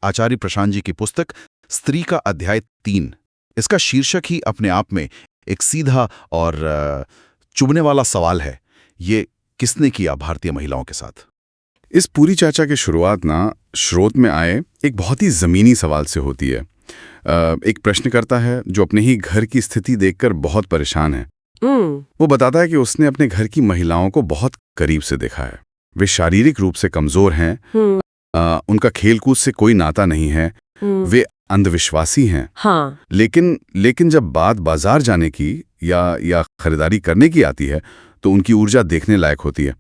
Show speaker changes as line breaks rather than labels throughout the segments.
आचार्य प्रशांत जी की पुस्तक स्त्री का अध्याय 3। इसका शीर्षक ही अपने आप में एक सीधा और चुभने वाला सवाल है। ये किसने किया भारतीय महिलाओं के साथ?
इस पूरी चर्चा की शुरुआत ना स्रोत में आए एक बहुत ही ज़मीनी सवाल से होती है। एक प्रश्नकर्ता है जो अपने ही घर की स्थिति देखकर बहुत परेशान है। वो बताता है कि उसने अपने घर की महिलाओं को बहुत करीब से देखा है। वे शारीरिक रूप से कमज़ोर हैं, उनका खेलकूद से कोई नाता नहीं है, वे अंधविश्वासी हैं।
हाँ।
लेकिन जब बात बाजार जाने की या खरीदारी करने की आती है तो उनकी ऊर्जा देखने लायक होती है।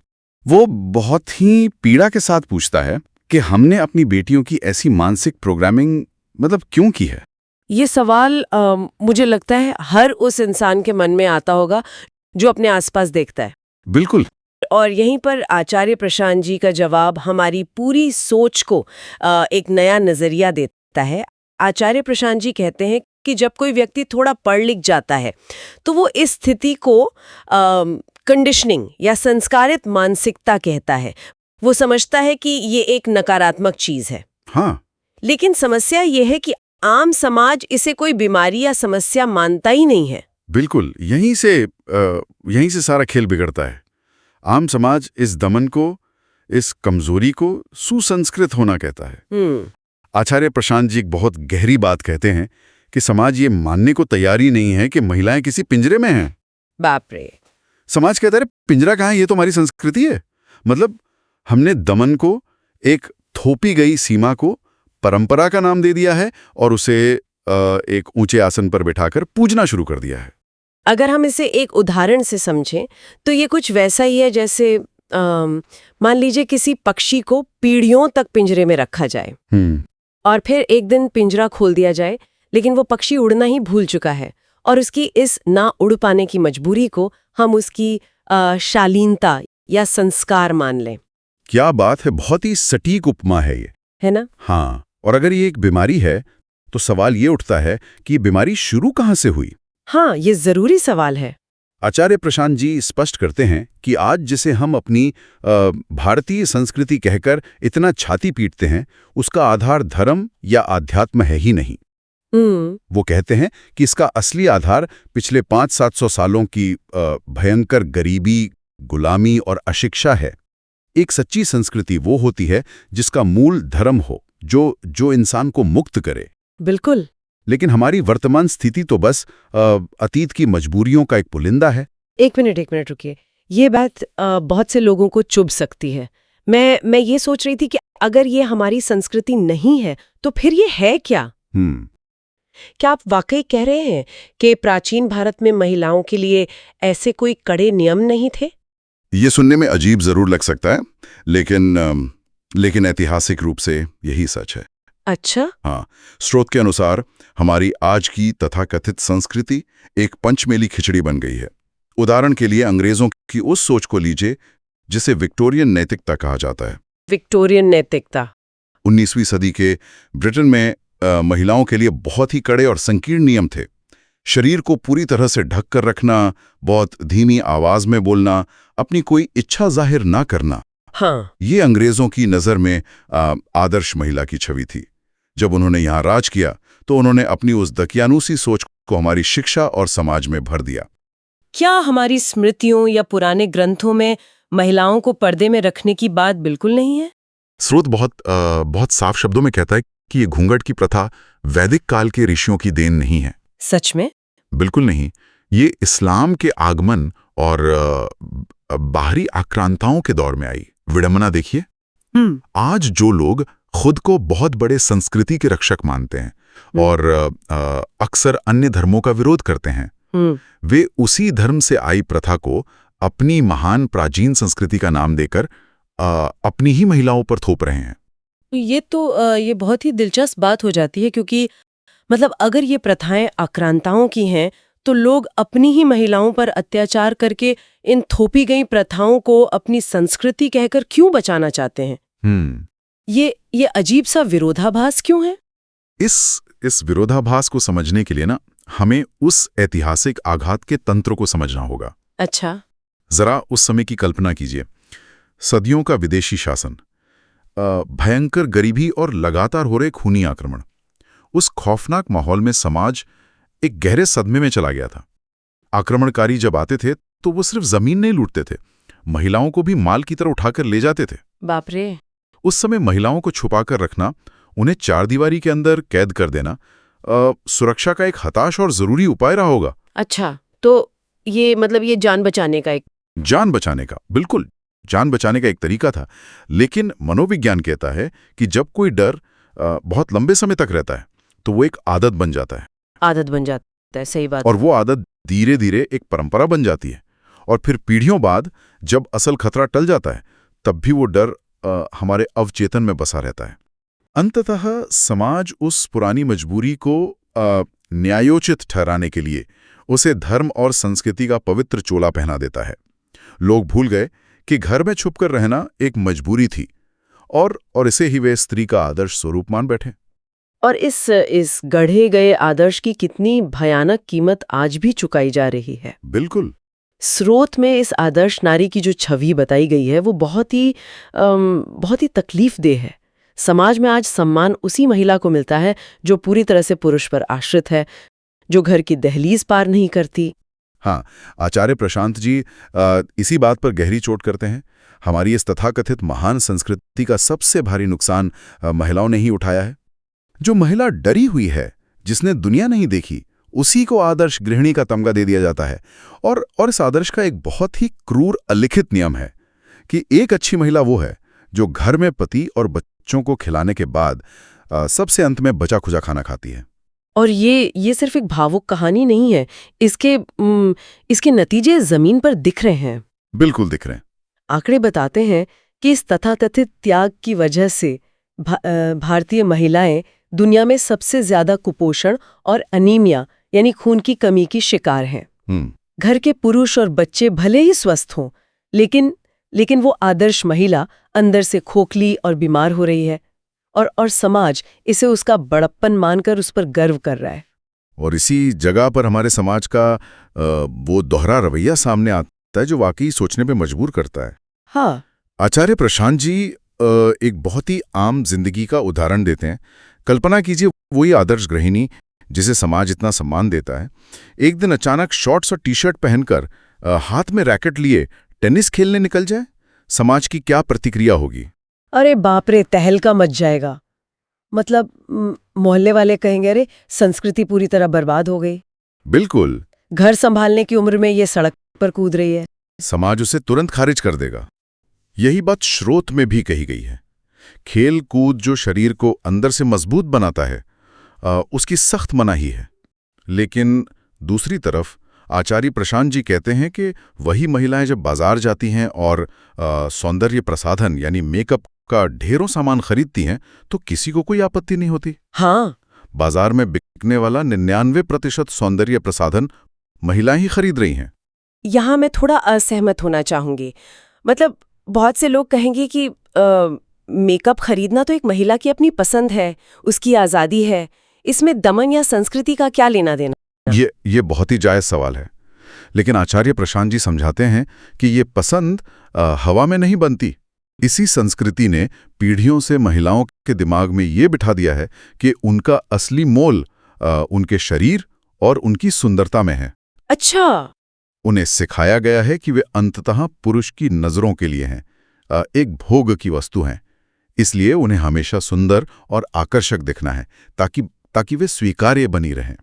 वो बहुत ही पीड़ा के साथ पूछता है कि हमने अपनी बेटियों की ऐसी मानसिक प्रोग्रामिंग क्यों की है।
ये सवाल मुझे लगता है हर उस इंसान के मन में आता होगा जो अपने आसपास देखता है।
बिल्कुल।
और यहीं पर आचार्य प्रशांत जी का जवाब हमारी पूरी सोच को एक नया नजरिया देता है। आचार्य प्रशांत जी कहते हैं कि जब कोई व्यक्ति थोड़ा पढ़ लिख जाता है तो वो इस स्थिति को कंडीशनिंग या संस्कारित मानसिकता कहता है। वो समझता है कि ये एक नकारात्मक चीज है।
हाँ।
लेकिन समस्या ये है कि आम समाज इसे कोई बीमारी या समस्या मानता ही नहीं है।
बिल्कुल, यहीं से सारा खेल बिगड़ता है। आम समाज इस दमन को, इस कमजोरी को सुसंस्कृत होना कहता है। आचार्य प्रशांत जी एक बहुत गहरी बात कहते हैं कि समाज ये मानने को तैयार ही नहीं है कि महिलाएं किसी पिंजरे में हैं।
बाप रे।
समाज कहता है पिंजरा कहाँ है, ये तो हमारी संस्कृति है। हमने दमन को, एक थोपी गई सीमा को परंपरा का नाम दे दिया है और उसे एक ऊंचे आसन पर बिठाकर पूजना शुरू कर दिया है।
अगर हम इसे एक उदाहरण से समझें तो ये कुछ वैसा ही है जैसे मान लीजिए किसी पक्षी को पीढ़ियों तक पिंजरे में रखा जाए और फिर एक दिन पिंजरा खोल दिया जाए, लेकिन वो पक्षी उड़ना ही भूल चुका है और उसकी इस ना उड़ पाने की मजबूरी को हम उसकी शालीनता या संस्कार मान लें।
क्या बात है, बहुत ही सटीक उपमा है ये,
है ना?
हाँ। और अगर ये एक बीमारी है तो सवाल ये उठता है कि ये बीमारी शुरू कहाँ से हुई?
हाँ, ये जरूरी सवाल है।
आचार्य प्रशांत जी स्पष्ट करते हैं कि आज जिसे हम अपनी भारतीय संस्कृति कहकर इतना छाती पीटते हैं, उसका आधार धर्म या आध्यात्म है ही नहीं। वो कहते हैं कि इसका असली आधार पिछले 500-700 सालों की भयंकर गरीबी, गुलामी और अशिक्षा है। एक सच्ची संस्कृति वो होती है जिसका मूल धर्म हो, जो इंसान को मुक्त करे।
बिल्कुल।
लेकिन हमारी वर्तमान स्थिति तो बस अतीत की मजबूरियों का एक पुलिंदा है।
एक मिनट रुकिए। ये बात बहुत से लोगों को चुभ सकती है। मैं ये सोच रही थी कि अगर ये हमारी संस्कृति नहीं है तो फिर ये है क्या? क्या आप वाकई कह रहे हैं कि प्राचीन भारत में महिलाओं के लिए ऐसे कोई कड़े नियम नहीं थे?
ये सुनने में अजीब जरूर लग सकता है, लेकिन ऐतिहासिक रूप से यही सच है।
अच्छा।
हाँ, स्रोत के अनुसार हमारी आज की तथाकथित संस्कृति एक पंचमेली खिचड़ी बन गई है। उदाहरण के लिए अंग्रेजों की उस सोच को लीजिए जिसे विक्टोरियन नैतिकता कहा जाता है।
विक्टोरियन नैतिकता
19वीं सदी के ब्रिटेन में महिलाओं के लिए बहुत ही कड़े और संकीर्ण नियम थे। शरीर को पूरी तरह से ढक कर रखना, बहुत धीमी आवाज में बोलना, अपनी कोई इच्छा जाहिर ना करना।
हाँ।
ये अंग्रेजों की नज़र में आदर्श महिला की छवि थी। जब उन्होंने यहाँ राज किया तो उन्होंने अपनी उस दकियानूसी सोच को हमारी शिक्षा और समाज में भर दिया।
क्या हमारी स्मृतियों या पुराने ग्रंथों में महिलाओं को पर्दे में रखने की बात बिल्कुल नहीं है?
स्रोत बहुत साफ शब्दों में कहता है कि ये घूंघट की प्रथा वैदिक काल के ऋषियों की देन नहीं है।
सच में?
बिल्कुल नहीं। ये इस्लाम के आगमन और बाहरी आक्रांताओं के दौर में आई विडंबना देखिए। आज जो लोग खुद को बहुत बड़े संस्कृति के रक्षक मानते हैं और अक्सर अन्य धर्मों का विरोध करते हैं, वे उसी धर्म से आई प्रथा को अपनी महान प्राचीन संस्कृति का नाम देकर अपनी ही महिलाओं पर थोप रहे हैं।
ये बहुत ही दिलचस्प बात हो जाती है, क्योंकि अगर ये प्रथाएं आक्रांताओं की हैं तो लोग अपनी ही महिलाओं पर अत्याचार करके इन थोपी गई प्रथाओं को अपनी संस्कृति कहकर क्यों बचाना चाहते हैं? ये अजीब सा विरोधाभास क्यों है?
इस विरोधाभास को समझने के लिए ना हमें उस ऐतिहासिक आघात के तंत्र को समझना होगा।
अच्छा।
जरा उस समय की कल्पना कीजिए। सदियों का विदेशी शासन, भयंकर गरीबी और लगातार हो रहे खूनी आक्रमण। उस खौफनाक माहौल में समाज एक गहरे सदमे में चला गया था। आक्रमणकारी जब आते थे तो वो सिर्फ जमीन नहीं लूटते थे, महिलाओं को भी माल की तरह उठाकर ले जाते थे।
बाप रे।
उस समय महिलाओं को छुपाकर रखना, उन्हें चारदीवारी के अंदर कैद कर देना सुरक्षा का एक हताश और जरूरी उपाय रहा होगा।
अच्छा, तो ये मतलब ये जान बचाने का
बिल्कुल जान बचाने का एक तरीका था। लेकिन मनोविज्ञान कहता है कि जब कोई डर बहुत लंबे समय तक रहता है तो वो एक आदत बन जाता है।
सही बात।
और वो आदत धीरे धीरे एक परंपरा बन जाती है, और फिर पीढ़ियों बाद जब असल खतरा टल जाता है तब भी वो डर हमारे अवचेतन में बसा रहता है। अंततः समाज उस पुरानी मजबूरी को न्यायोचित ठहराने के लिए उसे धर्म और संस्कृति का पवित्र चोला पहना देता है। लोग भूल गए कि घर में छुपकर रहना एक मजबूरी थी, और इसे ही वे स्त्री का आदर्श स्वरूप मान बैठे।
और इस गढ़े गए आदर्श की कितनी भयानक कीमत आज भी चुकाई जा रही है।
बिल्कुल।
स्रोत में इस आदर्श नारी की जो छवि बताई गई है वो बहुत ही तकलीफदेह है। समाज में आज सम्मान उसी महिला को मिलता है जो पूरी तरह से पुरुष पर आश्रित है, जो घर की दहलीज पार नहीं करती।
हाँ, आचार्य प्रशांत जी इसी बात पर गहरी चोट करते हैं। हमारी इस तथाकथित महान संस्कृति का सबसे भारी नुकसान महिलाओं ने ही उठाया है। जो महिला डरी हुई है, जिसने दुनिया नहीं देखी, उसी को आदर्श गृहिणी का तमगा दे दिया जाता है। और इस आदर्श का एक बहुत ही क्रूर अलिखित नियम है कि एक अच्छी महिला वो है जो घर में पति और बच्चों को खिलाने के बाद सबसे अंत में बचा खुचा खाना खाती है।
और ये सिर्फ एक भावुक कहानी नहीं है, इसके नतीजे जमीन पर दिख रहे हैं।
बिल्कुल दिख रहे हैं।
आंकड़े बताते हैं कि इस तथाकथित त्याग की वजह से भारतीय महिलाएं दुनिया में सबसे ज्यादा कुपोषण और अनीमिया यानी खून की कमी की शिकार हैं। घर के पुरुष और बच्चे भले ही स्वस्थ हों, लेकिन वो आदर्श महिला अंदर से खोखली और बीमार हो रही है, और समाज इसे उसका बड़प्पन मानकर उस पर गर्व कर रहा है।
और इसी जगह पर हमारे समाज का वो दोहरा रवैया सामने आता है जो वाकई सोचने पे मजबूर करता है।
हाँ।
आचार्य प्रशांत जी एक बहुत ही आम जिंदगी का उदाहरण देते हैं। कल्पना कीजिए वही आदर्श गृहिणी जिसे समाज इतना सम्मान देता है, एक दिन अचानक शॉर्ट्स और टी-शर्ट पहनकर हाथ में रैकेट लिए टेनिस खेलने निकल जाए। समाज की क्या प्रतिक्रिया होगी?
अरे बाप रे, तहलका मच जाएगा। मतलब मोहल्ले वाले कहेंगे अरे संस्कृति पूरी तरह बर्बाद हो गई।
बिल्कुल।
घर संभालने की उम्र में ये सड़क पर कूद रही है।
समाज उसे तुरंत खारिज कर देगा। यही बात स्रोत में भी कही गई है। खेल कूद जो शरीर को अंदर से मजबूत बनाता है, उसकी सख्त मनाही है। लेकिन दूसरी तरफ आचार्य प्रशांत जी कहते हैं कि वही महिलाएं जब बाजार जाती हैं और सौंदर्य प्रसाधन यानी मेकअप का ढेरों सामान खरीदती हैं तो किसी को कोई आपत्ति नहीं होती।
हाँ,
बाजार में बिकने वाला 99% सौंदर्य प्रसाधन महिलाएं ही खरीद रही हैं।
यहाँ मैं थोड़ा असहमत होना चाहूंगी। मतलब बहुत से लोग कहेंगे कि मेकअप खरीदना तो एक महिला की अपनी पसंद है, उसकी आज़ादी है, इसमें दमन या संस्कृति का क्या लेना देना।
ये बहुत ही जायज़ सवाल है। लेकिन आचार्य प्रशांत जी समझाते हैं कि ये पसंद हवा में नहीं बनती। इसी संस्कृति ने पीढ़ियों से महिलाओं के दिमाग में ये बिठा दिया है कि उनका असली मोल उनके शरीर और उनकी सुंदरता में है।
अच्छा।
उन्हें सिखाया गया है कि वे अंततः पुरुष की नज़रों के लिए हैं, एक भोग की वस्तु हैं। इसलिए उन्हें हमेशा सुंदर और आकर्षक दिखना है ताकि वे स्वीकार्य बनी रहें।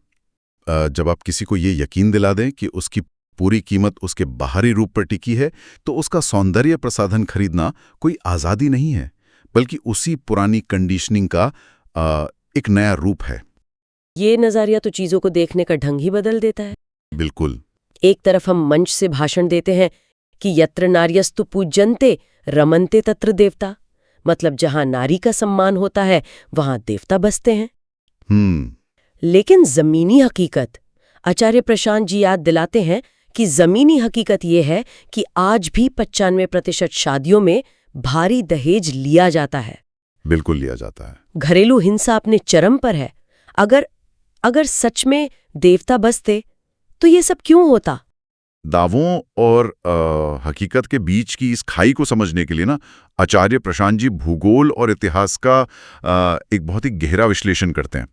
जब आप किसी को ये यकीन दिला दें कि उसकी पूरी कीमत उसके बाहरी रूप पर टिकी है, तो उसका सौंदर्य प्रसाधन खरीदना कोई आज़ादी नहीं है, बल्कि उसी पुरानी कंडीशनिंग का एक नया रूप है।
ये नज़रिया तो चीज़ों को देखने का ढंग ही बदल देता है।
बिल्कुल।
एक तरफ हम मंच से भाषण देते हैं कि यत्र नार्यस्तु पूज्यन्ते रमन्ते तत्र देवता, मतलब जहां नारी का सम्मान होता है वहां देवता बसते हैं। लेकिन जमीनी हकीकत, आचार्य प्रशांत जी याद दिलाते हैं कि जमीनी हकीकत ये है कि आज भी 95% शादियों में भारी दहेज लिया जाता है।
बिल्कुल लिया जाता है।
घरेलू हिंसा अपने चरम पर है। अगर सच में देवता बसते तो ये सब क्यों होता?
दावों और हकीकत के बीच की इस खाई को समझने के लिए ना आचार्य प्रशांत जी भूगोल और इतिहास का एक बहुत ही गहरा विश्लेषण करते हैं।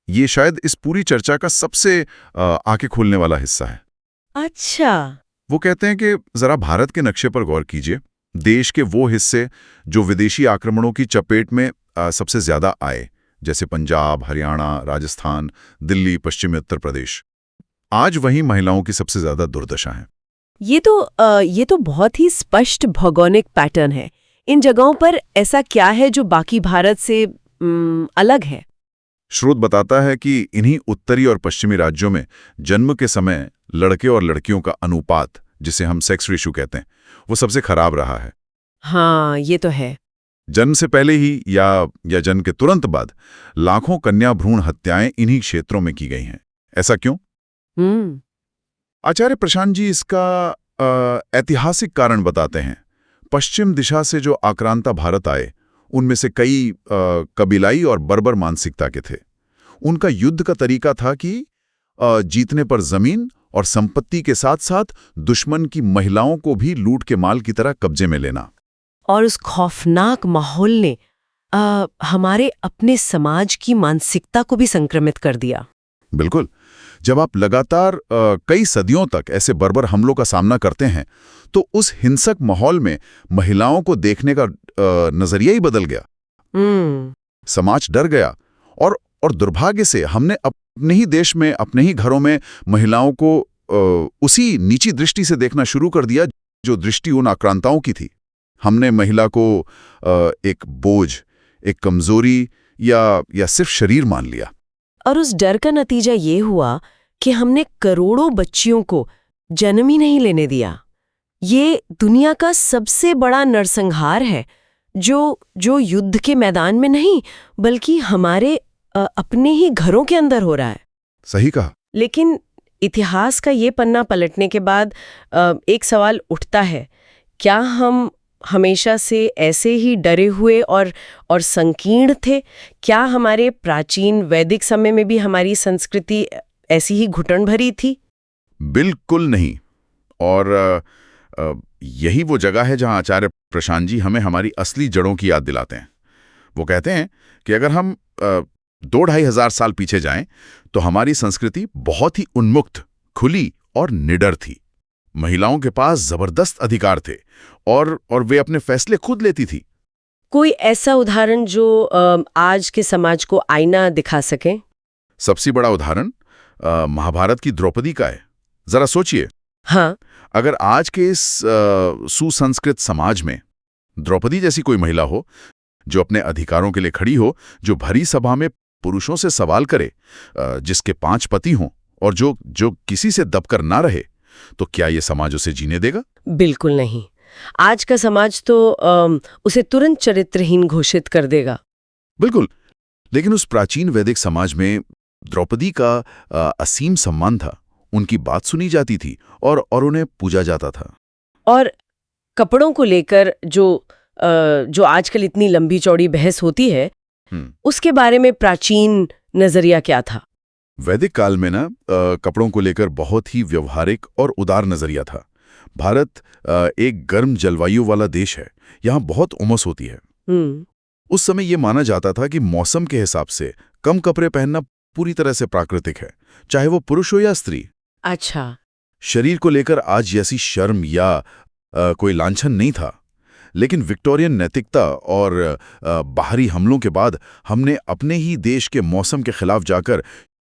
ये शायद इस पूरी चर्चा का सबसे आंखें खोलने वाला हिस्सा है।
अच्छा।
वो कहते हैं कि जरा भारत के नक्शे पर गौर कीजिए। देश के वो हिस्से जो विदेशी आक्रमणों की चपेट में सबसे ज्यादा आए, जैसे पंजाब, हरियाणा, राजस्थान, दिल्ली, पश्चिमी उत्तर प्रदेश, आज वहीं महिलाओं की सबसे ज्यादा दुर्दशा है।
ये तो बहुत ही स्पष्ट भौगोलिक पैटर्न है। इन जगहों पर ऐसा क्या है जो बाकी भारत से अलग है?
स्रोत बताता है कि इन्हीं उत्तरी और पश्चिमी राज्यों में जन्म के समय लड़के और लड़कियों का अनुपात, जिसे हम सेक्स रेशियो कहते हैं, वो सबसे खराब रहा है।
हाँ, ये तो है।
जन्म से पहले ही या जन्म के तुरंत बाद लाखों कन्या भ्रूण हत्याएं इन्हीं क्षेत्रों में की गई हैं। ऐसा क्यों? आचार्य प्रशांत जी इसका ऐतिहासिक कारण बताते हैं। पश्चिम दिशा से जो आक्रांता भारत आए, उनमें से कई कबीलाई और बर्बर मानसिकता के थे। उनका युद्ध का तरीका था कि जीतने पर जमीन और संपत्ति के साथ साथ दुश्मन की महिलाओं को भी लूट के माल की तरह कब्जे में लेना।
और उस खौफनाक माहौल ने हमारे अपने समाज की मानसिकता को भी संक्रमित कर दिया।
बिल्कुल। जब आप लगातार कई सदियों तक ऐसे बर्बर हमलों का सामना करते हैं, तो उस हिंसक माहौल में महिलाओं को देखने का नजरिया ही बदल गया। समाज डर गया और दुर्भाग्य से हमने अपने ही देश में, अपने ही घरों में महिलाओं को उसी नीची दृष्टि से देखना शुरू कर दिया जो दृष्टि उन आक्रांताओं की थी। हमने महिला को एक बोझ, एक कमजोरी या सिर्फ शरीर मान लिया।
और उस डर का नतीजा ये हुआ कि हमने करोड़ों बच्चियों को जन्म ही नहीं लेने दिया। ये दुनिया का सबसे बड़ा नरसंहार है जो युद्ध के मैदान में नहीं, बल्कि हमारे अपने ही घरों के अंदर हो रहा है।
सही कहा।
लेकिन इतिहास का ये पन्ना पलटने के बाद एक सवाल उठता है, क्या हम हमेशा से ऐसे ही डरे हुए और संकीर्ण थे? क्या हमारे प्राचीन वैदिक समय में भी हमारी संस्कृति ऐसी ही घुटन भरी थी?
बिल्कुल नहीं। और यही वो जगह है जहां आचार्य प्रशांत जी हमें हमारी असली जड़ों की याद दिलाते हैं। वो कहते हैं कि अगर हम 2-2,500 साल पीछे जाएं, तो हमारी संस्कृति बहुत ही उन्मुक्त, खुली और निडर थी। महिलाओं के पास जबरदस्त अधिकार थे और वे अपने फैसले खुद लेती थी।
कोई ऐसा उदाहरण जो आज के समाज को आईना दिखा सके?
सबसे बड़ा उदाहरण महाभारत की द्रौपदी का है। जरा सोचिए।
हाँ।
अगर आज के इस सुसंस्कृत समाज में द्रौपदी जैसी कोई महिला हो, जो अपने अधिकारों के लिए खड़ी हो, जो भरी सभा में पुरुषों से सवाल करे, जिसके 5 पति हों और जो किसी से दबकर ना रहे, तो क्या ये समाज उसे जीने देगा? बिल्कुल
नहीं। आज का समाज तो उसे तुरंत चरित्रहीन घोषित कर देगा।
बिल्कुल। लेकिन उस प्राचीन वैदिक समाज में द्रौपदी का असीम सम्मान था। उनकी बात सुनी जाती थी और उन्हें पूजा जाता था।
और कपड़ों को लेकर जो आजकल इतनी लंबी चौड़ी बहस होती है, उसके बारे में प्राचीन नजरिया क्या था?
वैदिक काल में ना कपड़ों को लेकर बहुत ही व्यवहारिक और उदार नजरिया था। भारत एक गर्म जलवायु वाला देश है। यहाँ बहुत उमस होती है। उस समय ये माना जाता था कि मौसम के हिसाब से कम कपड़े पहनना पूरी तरह से प्राकृतिक है, चाहे वो पुरुष हो या स्त्री।
अच्छा।
शरीर को लेकर आज जैसी शर्म या कोई लांछन नहीं था। लेकिन विक्टोरियन नैतिकता और बाहरी हमलों के बाद हमने अपने ही देश के मौसम के खिलाफ जाकर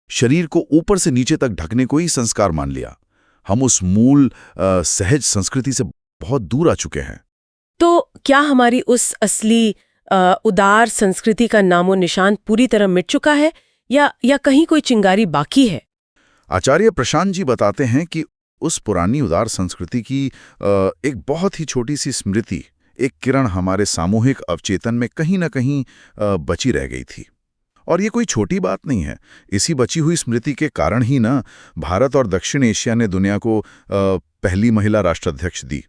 शरीर को ऊपर से नीचे तक ढकने को ही संस्कार मान लिया। हम उस मूल सहज संस्कृति से बहुत दूर आ चुके हैं।
तो क्या हमारी उस असली उदार संस्कृति का नामो निशान पूरी तरह मिट चुका है या कहीं कोई चिंगारी बाकी है?
आचार्य प्रशांत जी बताते हैं कि उस पुरानी उदार संस्कृति की एक बहुत ही छोटी सी स्मृति, एक किरण हमारे सामूहिक अवचेतन में कहीं न कहीं बची रह गई थी। और ये कोई छोटी बात नहीं है। इसी बची हुई स्मृति के कारण ही ना भारत और दक्षिण एशिया ने दुनिया को पहली महिला राष्ट्राध्यक्ष दी।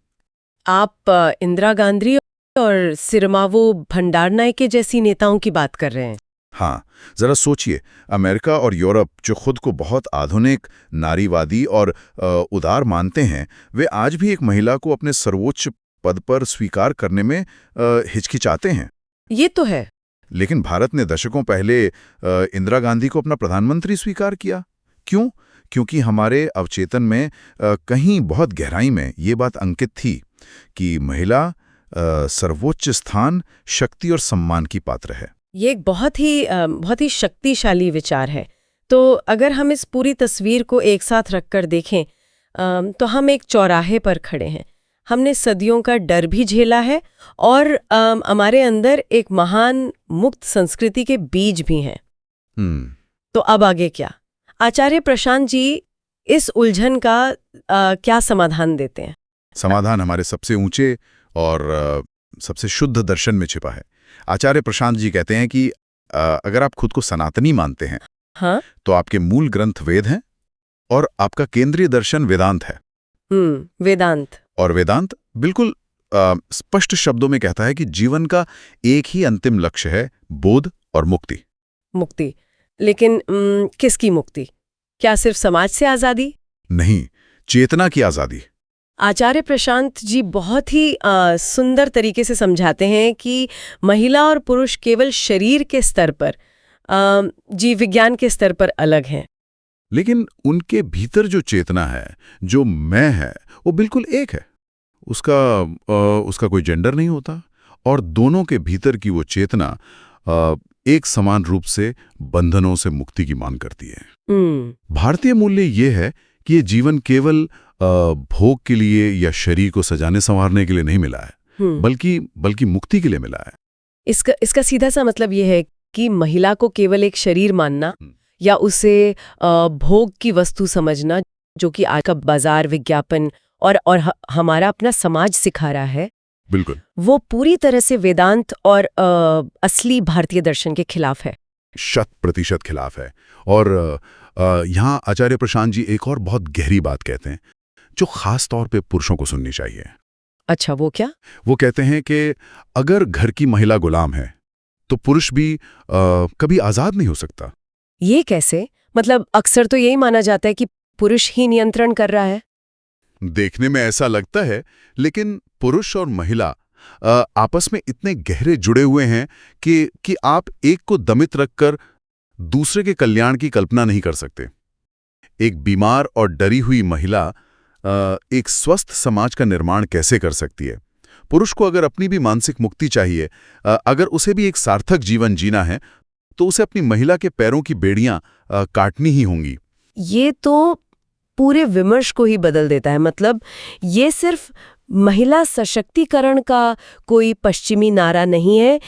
आप इंदिरा गांधी और सिरमावो भंडारनायके जैसी नेताओं की बात कर रहे हैं?
हाँ, जरा सोचिए, अमेरिका और यूरोप जो खुद को बहुत आधुनिक, नारीवादी और उदार मानते हैं, वे आज भी एक महिला को अपने सर्वोच्च पद पर स्वीकार करने में हिचकिचाते हैं।
ये तो है।
लेकिन भारत ने दशकों पहले इंदिरा गांधी को अपना प्रधानमंत्री स्वीकार किया। क्यों? क्योंकि हमारे अवचेतन में कहीं बहुत गहराई में ये बात अंकित थी कि महिला सर्वोच्च स्थान, शक्ति और सम्मान की पात्र है।
ये एक बहुत ही शक्तिशाली विचार है। तो अगर हम इस पूरी तस्वीर को एक साथ रखकर देखें तो हम एक चौराहे पर खड़े हैं। हमने सदियों का डर भी झेला है और हमारे अंदर एक महान मुक्त संस्कृति के बीज भी हैं। तो अब आगे क्या? आचार्य प्रशांत जी इस उलझन का क्या समाधान देते हैं?
समाधान हमारे सबसे ऊंचे और सबसे शुद्ध दर्शन में छिपा है। आचार्य प्रशांत जी कहते हैं कि अगर आप खुद को सनातनी मानते हैं,
हाँ?
तो आपके मूल ग्रंथ वेद हैं और आपका केंद्रीय दर्शन वेदांत है।
वेदांत। और
वेदांत बिल्कुल स्पष्ट शब्दों में कहता है कि जीवन का एक ही अंतिम लक्ष्य है, बोध और मुक्ति।
मुक्ति, लेकिन किसकी मुक्ति? क्या सिर्फ समाज से आजादी?
नहीं, चेतना की आजादी।
आचार्य प्रशांत जी बहुत ही सुंदर तरीके से समझाते हैं कि महिला और पुरुष केवल शरीर के स्तर पर, जीव विज्ञान के स्तर पर अलग हैं,
लेकिन उनके भीतर जो चेतना है, जो मैं है, वो बिल्कुल एक है। उसका कोई जेंडर नहीं होता और दोनों के भीतर की वो चेतना एक समान रूप से बंधनों से मुक्ति की मांग करती है। भारतीय मूल्य ये है कि ये जीवन केवल भोग के लिए या शरीर को सजाने संवारने के लिए नहीं मिला है, बल्कि मुक्ति के लिए मिला है।
इसका सीधा सा मतलब ये है कि महिला को केवल एक शरीर मानना या उसे भोग की वस्तु समझना, जो कि आज का बाजार, विज्ञापन और हमारा अपना समाज सिखा रहा है,
बिल्कुल,
वो पूरी तरह से वेदांत और असली भारतीय दर्शन के खिलाफ है।
100% खिलाफ है। और यहाँ आचार्य प्रशांत जी एक और बहुत गहरी बात कहते हैं, जो खास तौर पे पुरुषों को सुननी चाहिए।
अच्छा, वो क्या?
वो कहते हैं कि अगर घर की महिला गुलाम है, तो पुरुष भी कभी आजाद नहीं हो सकता।
ये कैसे? मतलब अक्सर तो यही माना जाता है कि पुरुष ही नियंत्रण कर रहा है।
देखने में ऐसा लगता है, लेकिन पुरुष और महिला आपस में इतने गहरे जुड़े हुए हैं कि आप एक को दमित रखकर दूसरे के कल्याण की कल्पना नहीं कर सकते। एक बीमार और डरी हुई महिला एक स्वस्थ समाज का निर्माण कैसे कर सकती है? पुरुष को अगर अपनी भी मानसिक मुक्ति चाहिए, अगर उसे भी एक सार्थक जीवन जीना है, तो उसे अपनी महिला के पैरों की बेड़ियां काटनी ही होंगी।
ये तो पूरे विमर्श को ही बदल देता है। मतलब ये सिर्फ महिला सशक्तिकरण का कोई पश्चिमी नारा नहीं है,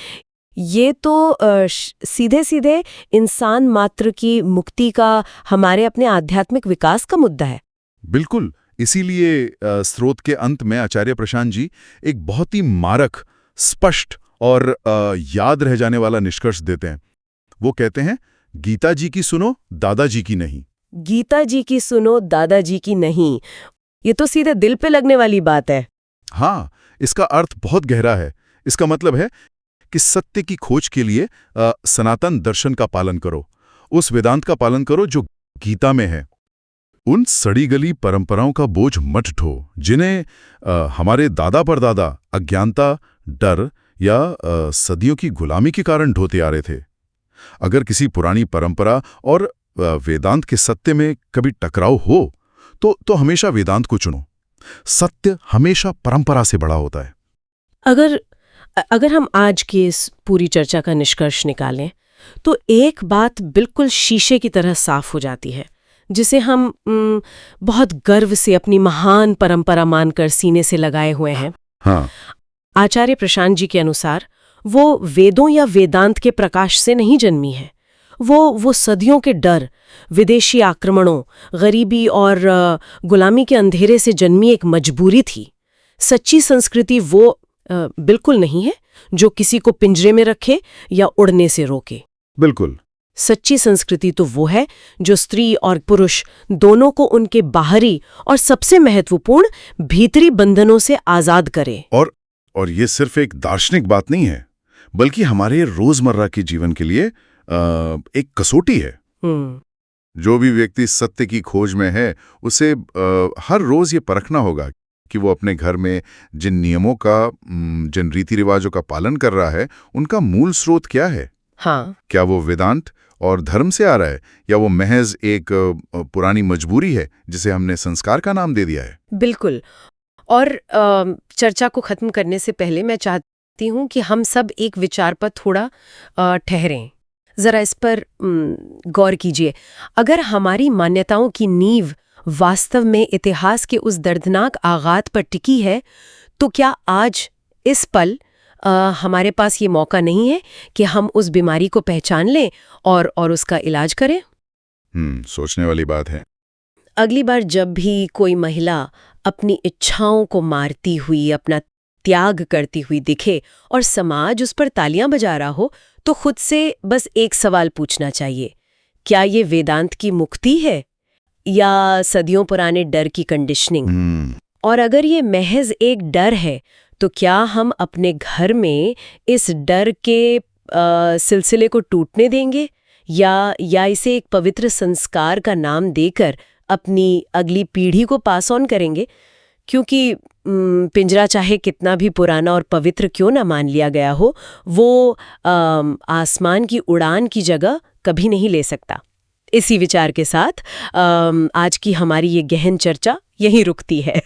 ये तो सीधे सीधे इंसान मात्र की मुक्ति का, हमारे अपने आध्यात्मिक विकास का मुद्दा है।
बिल्कुल, इसीलिए स्रोत के अंत में आचार्य प्रशांत जी एक बहुत ही मारक, स्पष्ट और याद रह जाने वाला निष्कर्ष देते हैं। वो कहते हैं, गीता जी की सुनो, दादाजी की नहीं।
गीता जी की सुनो, दादाजी की नहीं। ये तो सीधे दिल पे लगने वाली बात है।
हाँ, इसका अर्थ बहुत गहरा है। इसका मतलब है कि सत्य की खोज के लिए सनातन दर्शन का पालन करो, उस वेदांत का पालन करो जो गीता में है। उन सड़ी गली परंपराओं का बोझ मत ढो, जिन्हें हमारे दादा परदादा अज्ञानता, डर या सदियों की गुलामी के कारण ढोते आ रहे थे। अगर किसी पुरानी परंपरा और वेदांत के सत्य में कभी टकराव हो, तो हमेशा वेदांत को चुनो। सत्य हमेशा परंपरा से बड़ा होता है।
अगर हम आज की इस पूरी चर्चा का निष्कर्ष निकालें, तो एक बात बिल्कुल शीशे की तरह साफ हो जाती है, जिसे हम बहुत गर्व से अपनी महान परंपरा मानकर सीने से लगाए हुए हैं।
हाँ।
आचार्य प्रशांत जी के अनुसार वो वेदों या वेदांत के प्रकाश से नहीं जन्मी है। वो सदियों के डर, विदेशी आक्रमणों, गरीबी और गुलामी के अंधेरे से जन्मी एक मजबूरी थी। सच्ची संस्कृति वो बिल्कुल नहीं है जो किसी को पिंजरे में रखे या उड़ने से रोके।
बिल्कुल।
सच्ची संस्कृति तो वो है जो स्त्री और पुरुष दोनों को उनके बाहरी और सबसे महत्वपूर्ण भीतरी बंधनों से आजाद करे।
और ये सिर्फ एक दार्शनिक बात नहीं है, बल्कि हमारे रोजमर्रा के जीवन के लिए एक कसौटी है।
जो भी व्यक्ति सत्य की खोज में है उसे हर रोज ये परखना होगा कि वो अपने घर में जिन नियमों का, जिन रीति रिवाजों का पालन कर रहा है, उनका मूल स्रोत क्या है।
हाँ।
क्या वो वेदांत और धर्म से आ रहा है या वो महज एक पुरानी मजबूरी है जिसे हमने संस्कार का नाम दे दिया है।
बिल्कुल। और चर्चा को खत्म करने से पहले मैं चाहती हूँ कि हम सब एक विचार पर थोड़ा ठहरें, जरा इस पर गौर कीजिए। अगर हमारी मान्यताओं की नींव वास्तव में इतिहास के उस दर्दनाक आगात पर टिकी है, तो क्या आज इस पल हमारे पास ये मौका नहीं है कि हम उस बीमारी को पहचान लें और उसका इलाज करें?
सोचने वाली बात है।
अगली बार जब भी कोई महिला अपनी इच्छाओं को मारती हुई, अपना त्याग करती हुई दिखे और समाज उस पर तालियां बजा रहा हो, तो खुद से बस एक सवाल पूछना चाहिए, क्या ये वेदांत की मुक्ति है या सदियों पुराने डर की कंडीशनिंग? और अगर ये महज एक डर है, तो क्या हम अपने घर में इस डर के सिलसिले को टूटने देंगे या इसे एक पवित्र संस्कार का नाम देकर अपनी अगली पीढ़ी को पास ऑन करेंगे? क्योंकि पिंजरा चाहे कितना भी पुराना और पवित्र क्यों ना मान लिया गया हो, वो आसमान की उड़ान की जगह कभी नहीं ले सकता। इसी विचार के साथ आज की हमारी ये गहन चर्चा यहीं रुकती है।